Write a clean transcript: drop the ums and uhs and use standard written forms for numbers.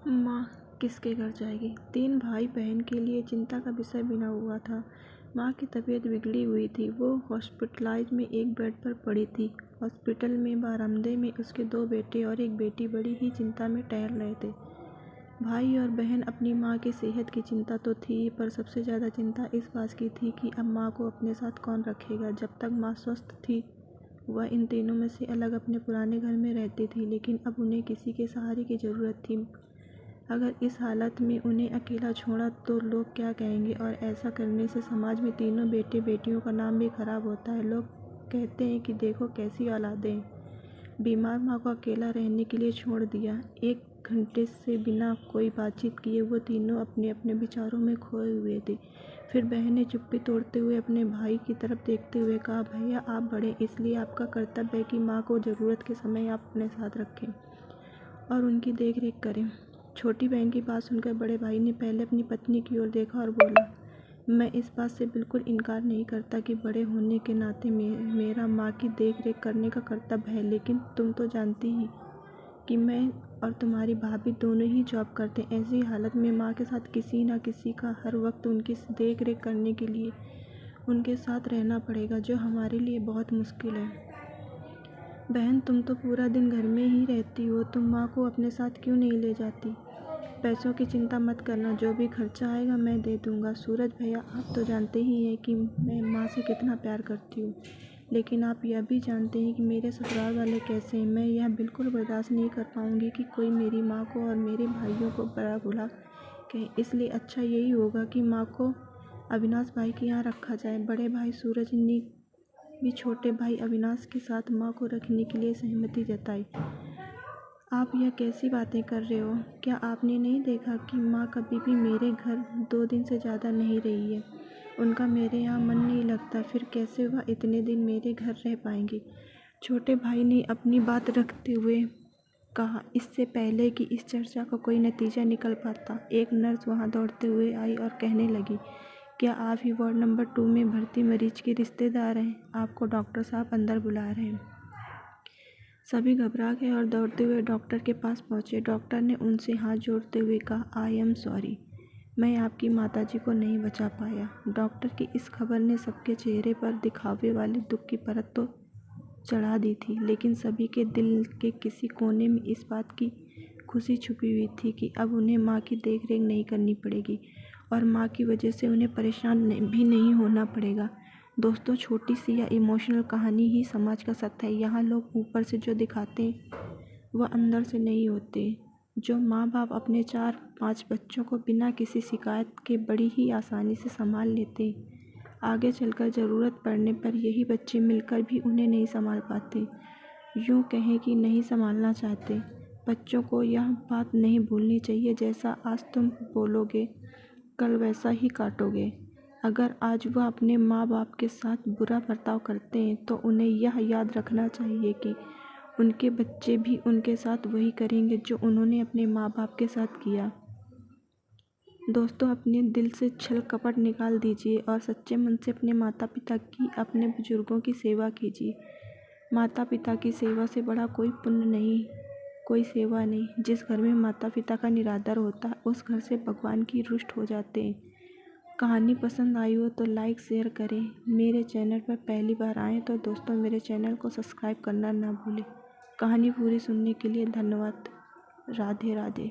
माँ किसके घर जाएगी? 3 भाई बहन के लिए चिंता का विषय बना हुआ था। माँ की तबीयत बिगड़ी हुई थी। वो हॉस्पिटलाइज में एक बेड पर पड़ी थी। हॉस्पिटल में बरामदे में उसके 2 बेटे और एक बेटी बड़ी ही चिंता में टहल रहे थे। भाई और बहन अपनी माँ की सेहत की चिंता तो थी, पर सबसे ज़्यादा चिंता इस बात की थी कि अब माँ को अपने साथ कौन रखेगा। जब तक माँ स्वस्थ थी वह इन तीनों में से अलग अपने पुराने घर में रहती थी, लेकिन अब उन्हें किसी के सहारे की ज़रूरत थी। अगर इस हालत में उन्हें अकेला छोड़ा तो लोग क्या कहेंगे, और ऐसा करने से समाज में तीनों बेटे बेटियों का नाम भी खराब होता है। लोग कहते हैं कि देखो कैसी औलादें। बीमार माँ को अकेला रहने के लिए छोड़ दिया। 1 घंटे से बिना कोई बातचीत किए वो तीनों अपने अपने विचारों में खोए हुए थे। फिर बहन ने चुप्पी तोड़ते हुए अपने भाई की तरफ देखते हुए कहा, भैया आप बड़े, इसलिए आपका कर्तव्य है कि माँ को ज़रूरत के समय आप अपने साथ रखें और उनकी देख रेख करें। छोटी बहन की बात सुनकर बड़े भाई ने पहले अपनी पत्नी की ओर देखा और बोला, मैं इस बात से बिल्कुल इनकार नहीं करता कि बड़े होने के नाते मेरा माँ की देख रेख करने का कर्तव्य है, लेकिन तुम तो जानती ही कि मैं और तुम्हारी भाभी दोनों ही जॉब करते हैं। ऐसी हालत में माँ के साथ किसी न किसी का हर वक्त उनकी देख रेख करने के लिए उनके साथ रहना पड़ेगा, जो हमारे लिए बहुत मुश्किल है। बहन तुम तो पूरा दिन घर में ही रहती हो, तुम माँ को अपने साथ क्यों नहीं ले जाती? पैसों की चिंता मत करना, जो भी खर्चा आएगा मैं दे दूँगा। सूरज भैया आप तो जानते ही हैं कि मैं माँ से कितना प्यार करती हूँ, लेकिन आप यह भी जानते हैं कि मेरे ससुराल वाले कैसे हैं। मैं यह बिल्कुल बर्दाश्त नहीं कर पाऊँगी कि कोई मेरी माँ को और मेरे भाइयों को बड़ा बुरा कहे, इसलिए अच्छा यही होगा कि माँ को अविनाश भाई के यहाँ रखा जाए। बड़े भाई सूरज ने भी छोटे भाई अविनाश के साथ माँ को रखने के लिए सहमति जताई। आप यह कैसी बातें कर रहे हो? क्या आपने नहीं देखा कि माँ कभी भी मेरे घर 2 दिन से ज़्यादा नहीं रही है? उनका मेरे यहाँ मन नहीं लगता, फिर कैसे वह इतने दिन मेरे घर रह पाएंगी? छोटे भाई ने अपनी बात रखते हुए कहा। इससे पहले कि इस चर्चा का कोई नतीजा निकल पाता, एक नर्स वहाँ दौड़ते हुए आई और कहने लगी, क्या आप ही वार्ड नंबर 2 में भर्ती मरीज के रिश्तेदार हैं? आपको डॉक्टर साहब अंदर बुला रहे हैं। सभी घबरा गए और दौड़ते हुए डॉक्टर के पास पहुंचे। डॉक्टर ने उनसे हाथ जोड़ते हुए कहा, आई एम सॉरी, मैं आपकी माताजी को नहीं बचा पाया। डॉक्टर की इस खबर ने सबके चेहरे पर दिखावे वाली दुख की परत तो चढ़ा दी थी, लेकिन सभी के दिल के किसी कोने में इस बात की खुशी छुपी हुई थी कि अब उन्हें माँ की देख रेख नहीं करनी पड़ेगी और माँ की वजह से उन्हें परेशान भी नहीं होना पड़ेगा। दोस्तों, छोटी सी या इमोशनल कहानी ही समाज का सत्य है। यहाँ लोग ऊपर से जो दिखाते हैं वह अंदर से नहीं होते। जो माँ बाप अपने 4-5 बच्चों को बिना किसी शिकायत के बड़ी ही आसानी से संभाल लेते हैं, आगे चलकर ज़रूरत पड़ने पर यही बच्चे मिलकर भी उन्हें नहीं संभाल पाते। यूँ कहें कि नहीं संभालना चाहते। बच्चों को यह बात नहीं भूलनी चाहिए, जैसा आज तुम बोलोगे कल वैसा ही काटोगे। अगर आज वह अपने माँ बाप के साथ बुरा बर्ताव करते हैं तो उन्हें यह याद रखना चाहिए कि उनके बच्चे भी उनके साथ वही करेंगे जो उन्होंने अपने माँ बाप के साथ किया। दोस्तों, अपने दिल से छल कपट निकाल दीजिए और सच्चे मन से अपने माता पिता की, अपने बुजुर्गों की सेवा कीजिए। माता पिता की सेवा से बड़ा कोई पुण्य नहीं, कोई सेवा नहीं। जिस घर में माता पिता का निरादर होता है उस घर से भगवान की रुष्ट हो जाते हैं। कहानी पसंद आई हो तो लाइक शेयर करें। मेरे चैनल पर पहली बार आएँ तो दोस्तों मेरे चैनल को सब्सक्राइब करना ना भूलें। कहानी पूरी सुनने के लिए धन्यवाद। राधे राधे।